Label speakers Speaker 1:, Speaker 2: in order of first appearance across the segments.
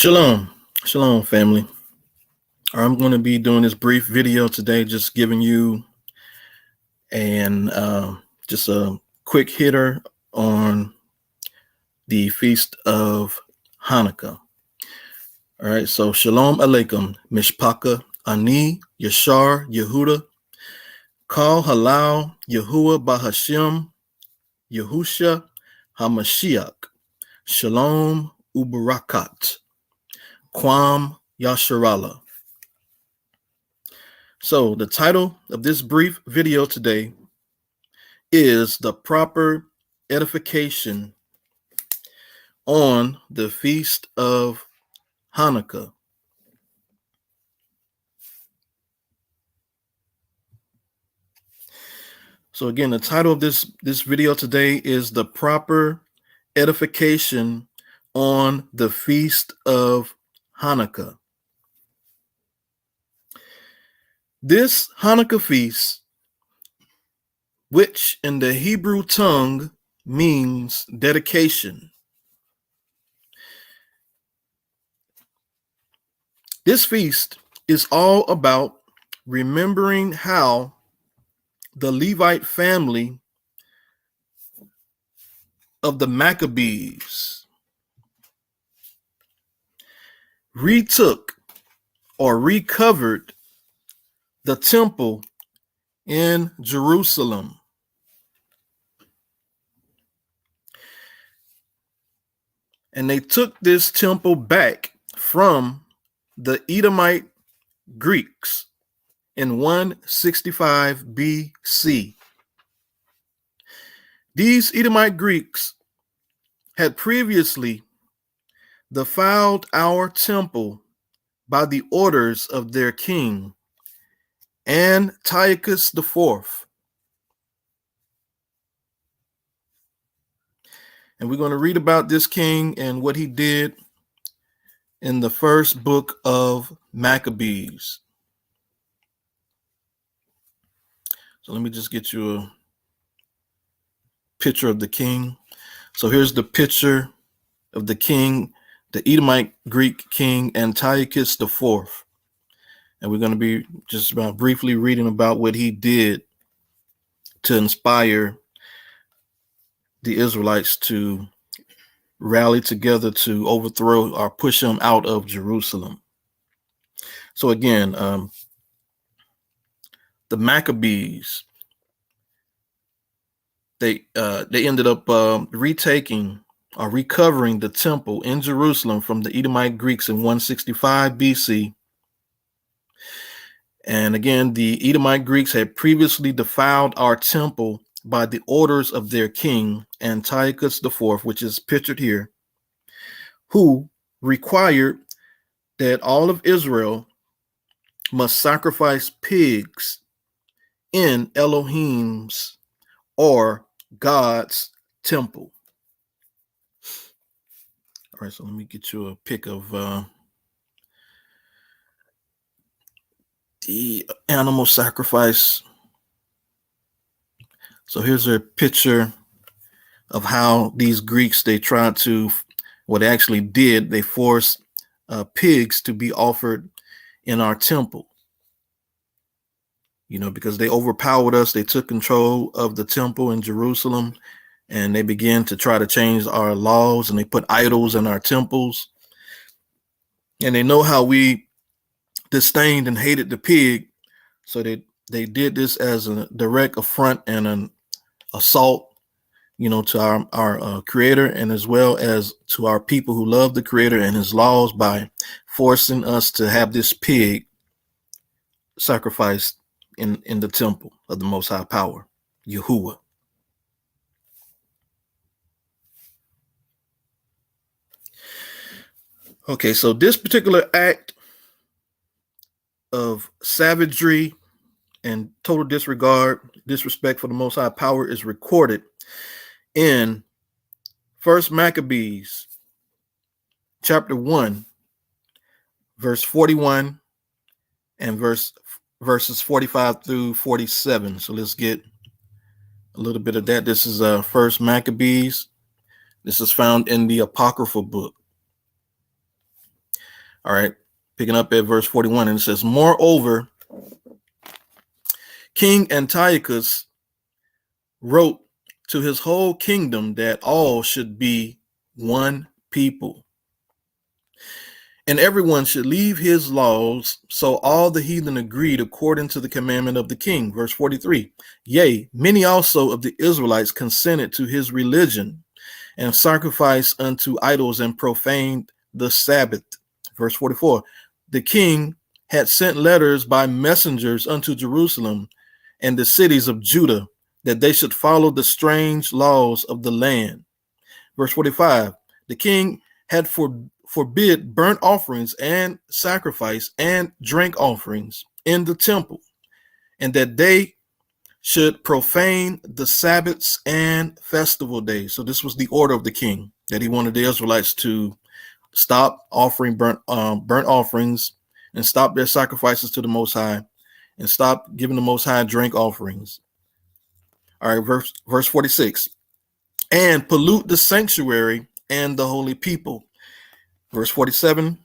Speaker 1: Shalom, shalom, family. I'm going to be doing this brief video today, just giving you just a quick hitter on the feast of Hanukkah. All right, so shalom alaikum, mishpaka ani yashar Yehuda, kal halal Yahuwah bahashim Yahusha hamashiach, shalom ubarakat, kwam yasharallah. So the title of this brief video today is the proper edification on the feast of Hanukkah. So again, the title of this video today is the proper edification on the feast of Hanukkah. This Hanukkah feast, which in the Hebrew tongue means dedication. This feast is all about remembering how the Levite family of the Maccabees retook or recovered the temple in Jerusalem. And they took this temple back from the Edomite Greeks in 165 BC. These Edomite Greeks had previously defiled our temple by the orders of their king, Antiochus IV. And we're going to read about this king and what he did in the first book of Maccabees. So let me just get you a picture of the king. So here's the picture of the king, the Edomite Greek king Antiochus IV. And we're going to be just about briefly reading about what he did to inspire the Israelites to rally together to overthrow or push him out of Jerusalem. So again, the Maccabees, they ended up retaking or recovering the temple in Jerusalem from the Edomite Greeks in 165 BC. And again, the Edomite Greeks had previously defiled our temple by the orders of their king, Antiochus IV, which is pictured here, who required that all of Israel must sacrifice pigs in Elohim's or God's temple. All right, so let me get you a pic of the animal sacrifice. So here's a picture of how these Greeks, they tried to, what they actually did, they forced pigs to be offered in our temple. You know, because they overpowered us, they took control of the temple in Jerusalem, and they began to try to change our laws, and they put idols in our temples. And they know how we disdained and hated the pig, so they did this as a direct affront and an assault, you know, to our creator, and as well as to our people who love the creator and his laws, by forcing us to have this pig sacrificed in the temple of the Most High Power, Yahuwah. Okay, so this particular act of savagery and total disrespect for the Most High Power is recorded in First Maccabees chapter 1, verse 41 and verses 45 through 47. So let's get a little bit of that. This is First Maccabees. This is found in the Apocryphal book. All right, picking up at verse 41, and it says, moreover, King Antiochus wrote to his whole kingdom that all should be one people, and everyone should leave his laws. So all the heathen agreed according to the commandment of the king. Verse 43, yea, many also of the Israelites consented to his religion and sacrificed unto idols and profaned the Sabbath. Verse 44, the king had sent letters by messengers unto Jerusalem and the cities of Judah, that they should follow the strange laws of the land. Verse 45, the king had forbid burnt offerings and sacrifice and drink offerings in the temple, and that they should profane the Sabbaths and festival days. So this was the order of the king, that he wanted the Israelites to stop offering burnt offerings and stop their sacrifices to the Most High and stop giving the Most High drink offerings. All right, verse 46, and pollute the sanctuary and the holy people. Verse 47,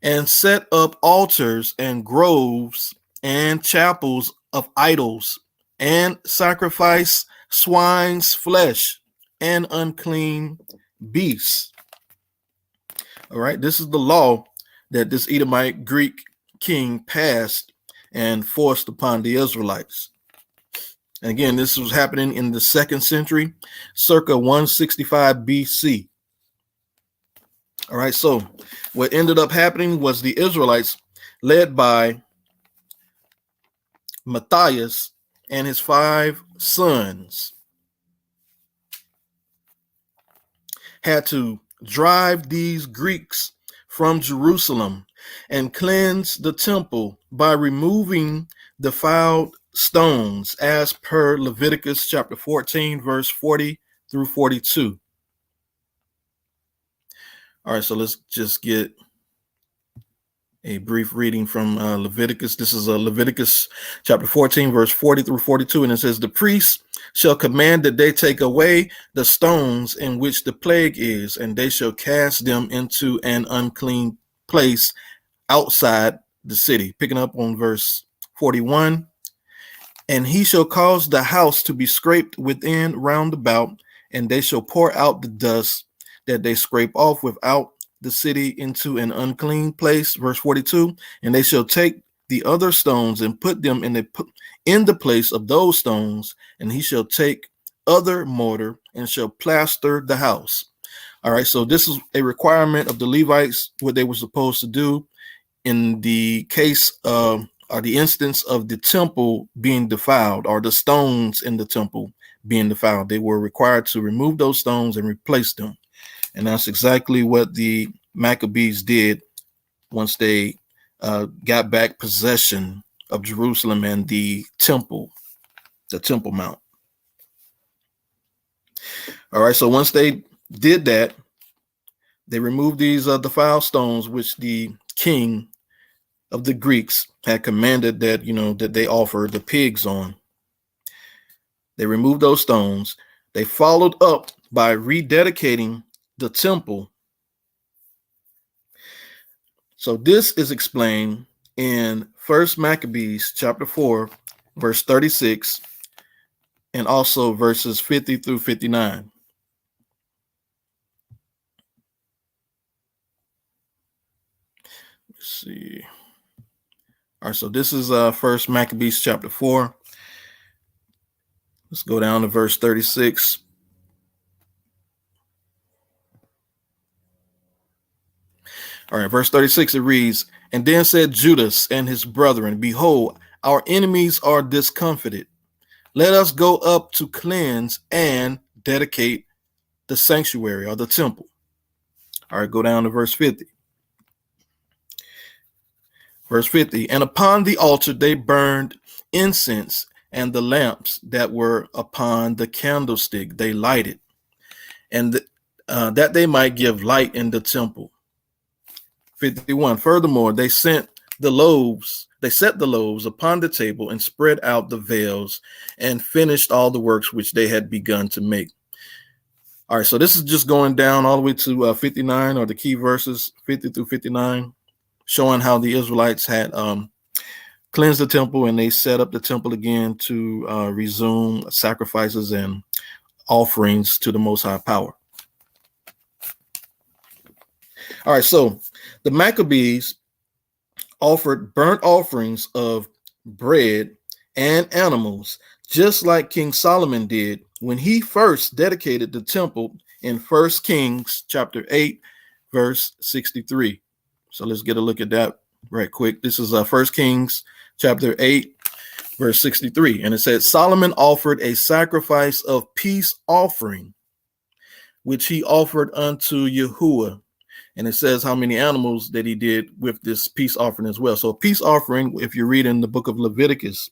Speaker 1: and set up altars and groves and chapels of idols and sacrifice swine's flesh and unclean beasts. All right, this is the law that this Edomite Greek king passed and forced upon the Israelites. And again, this was happening in the 2nd century, circa 165 BC. All right, so what ended up happening was the Israelites, led by Matthias and his 5 sons, had to drive these Greeks from Jerusalem and cleanse the temple by removing defiled stones, as per Leviticus chapter 14, verse 40 through 42. All right, so let's just get a brief reading from Leviticus. This is Leviticus chapter 14, verse 40 through 42, and it says, the priests shall command that they take away the stones in which the plague is, and they shall cast them into an unclean place outside the city. Picking up on verse 41, and he shall cause the house to be scraped within round about, and they shall pour out the dust that they scrape off without the city into an unclean place. Verse 42, and they shall take the other stones and put them in the place of those stones, and he shall take other mortar and shall plaster the house. All right, so this is a requirement of the Levites, what they were supposed to do in the case of, or the instance of the temple being defiled, or the stones in the temple being defiled. They were required to remove those stones and replace them. And that's exactly what the Maccabees did once they got back possession of Jerusalem and the Temple Mount. All right, so once they did that, they removed these defiled stones, which the king of the Greeks had commanded that, that they offer the pigs on. They removed those stones. They followed up by rededicating the temple. So this is explained in 1 Maccabees chapter 4, verse 36, and also verses 50 through 59. Let's see. All right, so this is 1 Maccabees chapter 4. Let's go down to verse 36. All right, verse 36, it reads, and then said Judas and his brethren, behold, our enemies are discomfited. Let us go up to cleanse and dedicate the sanctuary or the temple. All right, go down to verse 50. Verse 50, and upon the altar they burned incense, and the lamps that were upon the candlestick they lighted, and that they might give light in the temple. 51, furthermore, they set the loaves upon the table and spread out the veils and finished all the works which they had begun to make. All right, so this is just going down all the way to 59, or the key verses 50 through 59. showing how the Israelites had cleansed the temple, and they set up the temple again to resume sacrifices and offerings to the Most High Power. All right, so the Maccabees offered burnt offerings of bread and animals, just like King Solomon did when he first dedicated the temple in 1 Kings chapter 8, verse 63. So let's get a look at that right quick. This is 1 Kings chapter 8, verse 63. And it said, Solomon offered a sacrifice of peace offering, which he offered unto Yahuwah. And it says how many animals that he did with this peace offering as well. So a peace offering, if you read in the book of Leviticus,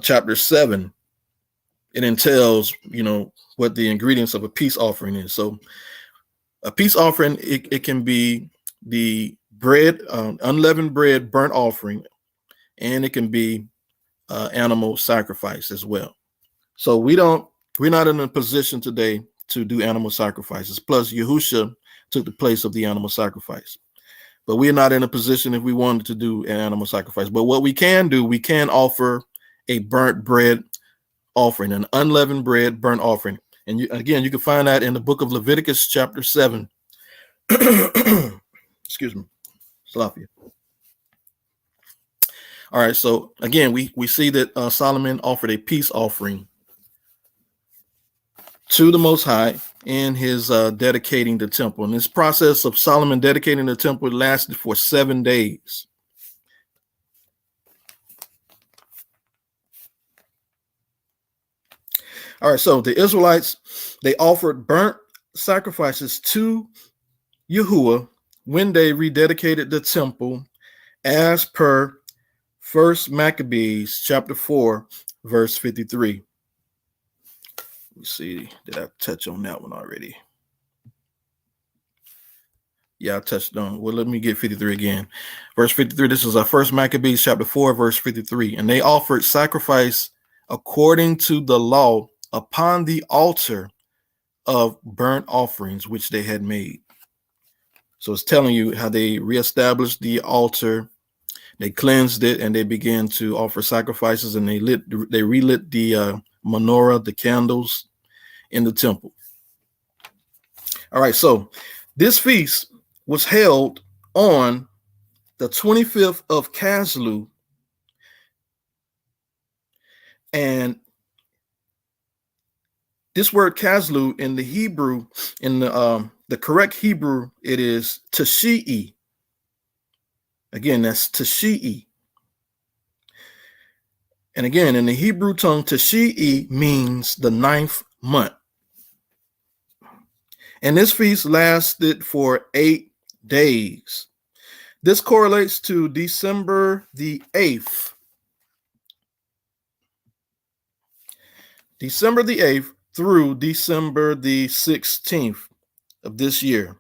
Speaker 1: chapter 7, it entails, what the ingredients of a peace offering is. So a peace offering, it can be the bread, unleavened bread, burnt offering, and it can be animal sacrifice as well. So we're not in a position today to do animal sacrifices. Plus, Yahusha took the place of the animal sacrifice. But we're not in a position if we wanted to do an animal sacrifice. But what we can do, we can offer a burnt bread offering, an unleavened bread burnt offering. And you can find that in the book of Leviticus chapter 7. Excuse me. Salafia. All right, so again, we see that Solomon offered a peace offering to the Most High in his dedicating the temple. And this process of Solomon dedicating the temple lasted for 7 days. All right, so the Israelites, they offered burnt sacrifices to Yahuwah when they rededicated the temple as per 1 Maccabees chapter 4, verse 53. Let me see, did I touch on that one already? Yeah, I touched on. Well, let me get 53 again. Verse 53, this is our 1 Maccabees chapter 4, verse 53. And they offered sacrifice according to the law upon the altar of burnt offerings which they had made. So it's telling you how they reestablished the altar, they cleansed it, and they began to offer sacrifices, and they relit the menorah, the candles in the temple. All right, so this feast was held on the 25th of Caslu, and this word Caslu in the Hebrew, in the correct Hebrew, it is Tashii. Again, that's Tashii. And again, in the Hebrew tongue, Tashii means the 9th month. And this feast lasted for 8 days. This correlates to December the 8th. December the 8th through December the 16th of this year,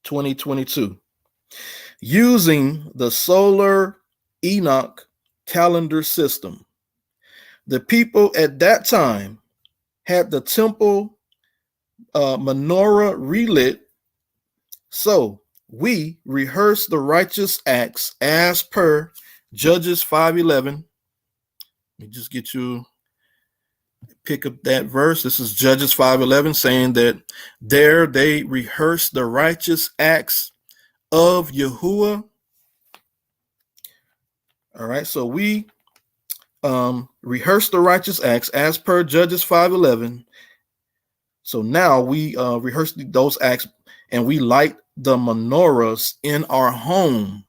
Speaker 1: 2022, using the solar Enoch calendar system. The people at that time had the temple menorah relit, so we rehearse the righteous acts as per Judges 5:11. Let me just get you pick up that verse. This is Judges 5:11, saying that there they rehearse the righteous acts of Yahuwah. All right, so we rehearse the righteous acts as per Judges 5:11. So now we rehearse those acts, and we light the menorahs in our home,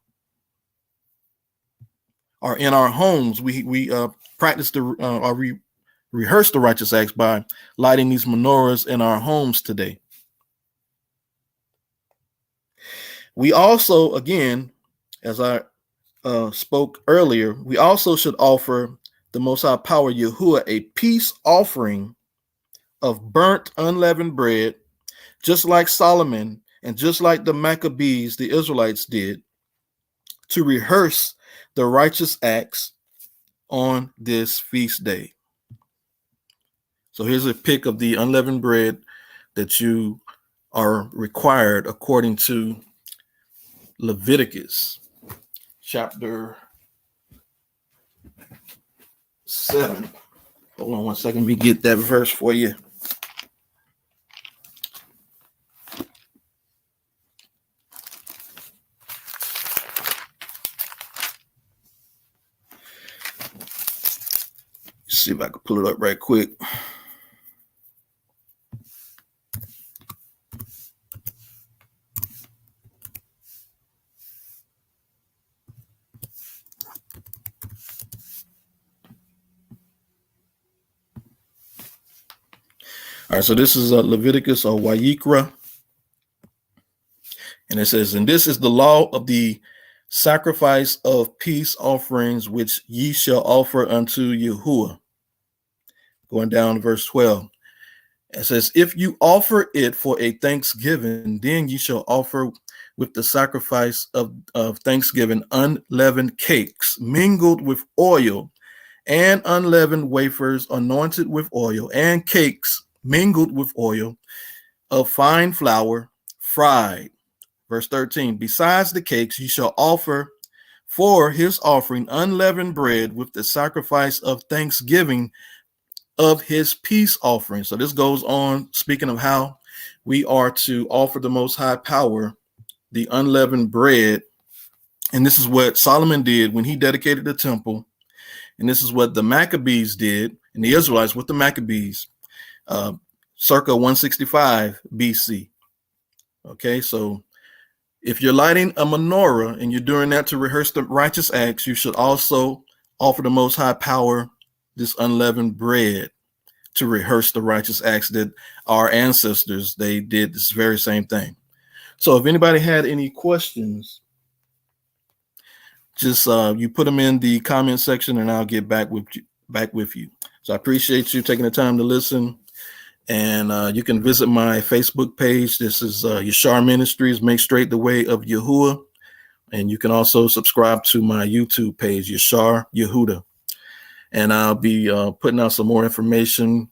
Speaker 1: or in our homes. We practice we rehearse the righteous acts by lighting these menorahs in our homes today. We also, again, as I spoke earlier, we also should offer the Most High Power Yahuwah a peace offering of burnt unleavened bread, just like Solomon and just like the Maccabees, the Israelites, did, to rehearse the righteous acts on this feast day. So here's a pic of the unleavened bread that you are required according to Leviticus chapter 7. Hold on one second. Let me get that verse for you. See if I can pull it up right quick. All right, so this is Leviticus or Wayikra. And it says, and this is the law of the sacrifice of peace offerings, which ye shall offer unto Yahuwah. Going down to verse 12. It says, if you offer it for a thanksgiving, then ye shall offer with the sacrifice of thanksgiving unleavened cakes mingled with oil, and unleavened wafers anointed with oil, and cakes mingled with oil of fine flour fried. Verse 13, besides the cakes, ye shall offer for his offering unleavened bread with the sacrifice of thanksgiving of his peace offering. So this goes on speaking of how we are to offer the Most High Power the unleavened bread. And this is what Solomon did when he dedicated the temple. And this is what the Maccabees did, and the Israelites with the Maccabees, circa 165 BC. Okay, so if you're lighting a menorah and you're doing that to rehearse the righteous acts, you should also offer the Most High Power this unleavened bread to rehearse the righteous acts that our ancestors, they did this very same thing. So if anybody had any questions, just you put them in the comment section and I'll get back with you. So I appreciate you taking the time to listen. And you can visit my Facebook page. This is Yashar Ministries, Make Straight the Way of Yahuwah. And you can also subscribe to my YouTube page, Yashar Yehuda. And I'll be putting out some more information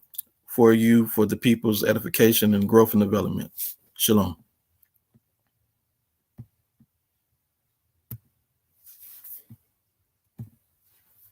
Speaker 1: for you for the people's edification and growth and development. Shalom.